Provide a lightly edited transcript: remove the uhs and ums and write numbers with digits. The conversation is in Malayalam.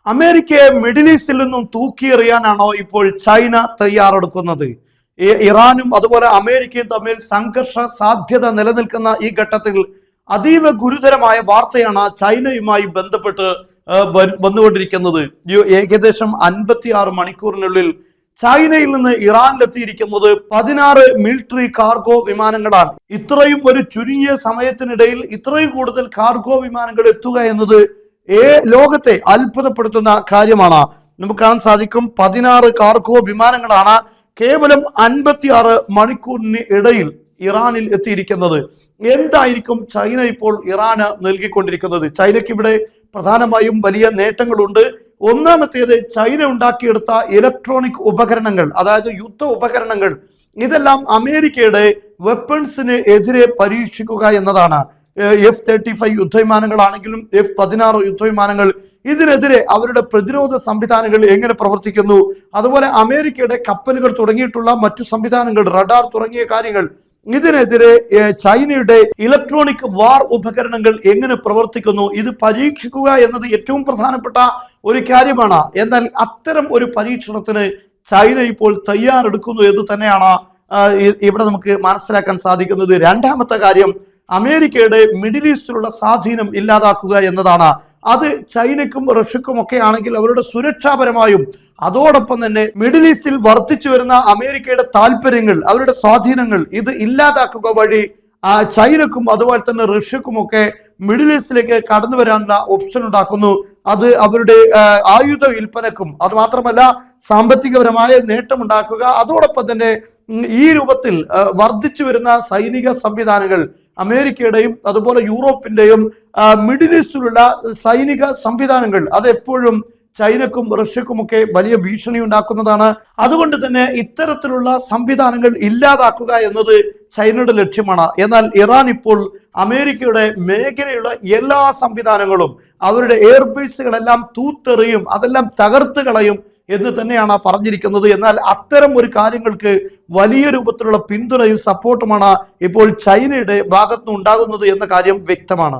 അമേരിക്കയെ മിഡിൽ ഈസ്റ്റിൽ നിന്നും തൂക്കിയെറിയാനാണോ ഇപ്പോൾ ചൈന തയ്യാറെടുക്കുന്നത്? ഇറാനും അതുപോലെ അമേരിക്കയും തമ്മിൽ സംഘർഷ സാധ്യത നിലനിൽക്കുന്ന ഈ ഘട്ടത്തിൽ അതീവ ഗുരുതരമായ വാർത്തയാണ് ചൈനയുമായി ബന്ധപ്പെട്ട് വന്നുകൊണ്ടിരിക്കുന്നത്. ഏകദേശം 56 മണിക്കൂറിനുള്ളിൽ ചൈനയിൽ നിന്ന് ഇറാനിലെത്തിയിരിക്കുന്നത് 16 മിലിറ്ററി കാർഗോ വിമാനങ്ങളാണ്. ഇത്രയും ഒരു ചുരുങ്ങിയ സമയത്തിനിടയിൽ ഇത്രയും കൂടുതൽ കാർഗോ വിമാനങ്ങൾ എത്തുക എന്നത് ലോകത്തെ അത്ഭുതപ്പെടുത്തുന്ന കാര്യമാണ്. നമുക്ക് കാണാൻ സാധിക്കും 16 കാർഗോ വിമാനങ്ങളാണ് കേവലം 56 മണിക്കൂറിന് ഇടയിൽ ഇറാനിൽ എത്തിയിരിക്കുന്നത്. എന്തായിരിക്കും ചൈന ഇപ്പോൾ ഇറാന് നൽകിക്കൊണ്ടിരിക്കുന്നത്? ചൈനയ്ക്ക് ഇവിടെ പ്രധാനമായും വലിയ നേട്ടങ്ങളുണ്ട്. ഒന്നാമത്തേത്, ചൈന ഉണ്ടാക്കിയെടുത്ത ഇലക്ട്രോണിക് ഉപകരണങ്ങൾ, അതായത് യുദ്ധ ഉപകരണങ്ങൾ, ഇതെല്ലാം അമേരിക്കയുടെ വെപ്പൺസിന് എതിരെ പരീക്ഷിക്കുക എന്നതാണ്. F-35 യുദ്ധവിമാനങ്ങളാണെങ്കിലും F-16 യുദ്ധവിമാനങ്ങൾ, ഇതിനെതിരെ അവരുടെ പ്രതിരോധ സംവിധാനങ്ങൾ എങ്ങനെ പ്രവർത്തിക്കുന്നു, അതുപോലെ അമേരിക്കയുടെ കപ്പലുകൾ തുടങ്ങിയിട്ടുള്ള മറ്റു സംവിധാനങ്ങൾ, റഡാർ തുടങ്ങിയ കാര്യങ്ങൾ, ഇതിനെതിരെ ചൈനയുടെ ഇലക്ട്രോണിക് വാർ ഉപകരണങ്ങൾ എങ്ങനെ പ്രവർത്തിക്കുന്നു, ഇത് പരീക്ഷിക്കുക എന്നത് ഏറ്റവും പ്രധാനപ്പെട്ട ഒരു കാര്യമാണ്. എന്നാൽ അത്തരം ഒരു പരീക്ഷണത്തിന് ചൈന ഇപ്പോൾ തയ്യാറെടുക്കുന്നു എന്ന് തന്നെയാണ് ഇവിടെ നമുക്ക് മനസ്സിലാക്കാൻ സാധിക്കുന്നത്. രണ്ടാമത്തെ കാര്യം, അമേരിക്കയുടെ മിഡിൽ ഈസ്റ്റിലുള്ള സ്വാധീനം ഇല്ലാതാക്കുക എന്നതാണ്. അത് ചൈനയ്ക്കും റഷ്യക്കും ഒക്കെ ആണെങ്കിൽ അവരുടെ സുരക്ഷാപരമായും അതോടൊപ്പം തന്നെ മിഡിൽ ഈസ്റ്റിൽ വർദ്ധിച്ചു വരുന്ന അമേരിക്കയുടെ താല്പര്യങ്ങൾ, അവരുടെ സ്വാധീനങ്ങൾ, ഇത് ഇല്ലാതാക്കുക വഴി ചൈനക്കും അതുപോലെ തന്നെ റഷ്യക്കും ഒക്കെ മിഡിൽ ഈസ്റ്റിലേക്ക് കടന്നു വരാനുള്ള ഓപ്ഷൻ ഉണ്ടാക്കുന്നു. അത് അവരുടെ ആയുധ വിൽപ്പനക്കും അത് മാത്രമല്ല സാമ്പത്തികപരമായ നേട്ടമുണ്ടാക്കുക, അതോടൊപ്പം തന്നെ ഈ രൂപത്തിൽ വർദ്ധിച്ചു വരുന്ന സൈനിക സംവിധാനങ്ങൾ അമേരിക്കയുടെയും അതുപോലെ യൂറോപ്പിന്റെയും മിഡിൽ ഈസ്റ്റിലുള്ള സൈനിക സംവിധാനങ്ങൾ അത് എപ്പോഴും ചൈനക്കും റഷ്യക്കുമൊക്കെ വലിയ ഭീഷണി ഉണ്ടാക്കുന്നതാണ്. അതുകൊണ്ട് തന്നെ ഇത്തരത്തിലുള്ള സംവിധാനങ്ങൾ ഇല്ലാതാക്കുക എന്നത് ചൈനയുടെ ലക്ഷ്യമാണ്. എന്നാൽ ഇറാൻ ഇപ്പോൾ അമേരിക്കയുടെ മേഖലയുള്ള എല്ലാ സംവിധാനങ്ങളും, അവരുടെ എയർബേസുകളെല്ലാം തൂത്തെറിയും, അതെല്ലാം തകർത്ത് കളയും എന്ന് തന്നെയാണ് പറഞ്ഞിരിക്കുന്നത്. എന്നാൽ അത്തരം ഒരു കാര്യങ്ങൾക്ക് വലിയ രൂപത്തിലുള്ള പിന്തുണയും സപ്പോർട്ടുമാണ് ഇപ്പോൾ ചൈനയുടെ ഭാഗത്തുനിന്ന് ഉണ്ടാകുന്നത് എന്ന കാര്യം വ്യക്തമാണ്.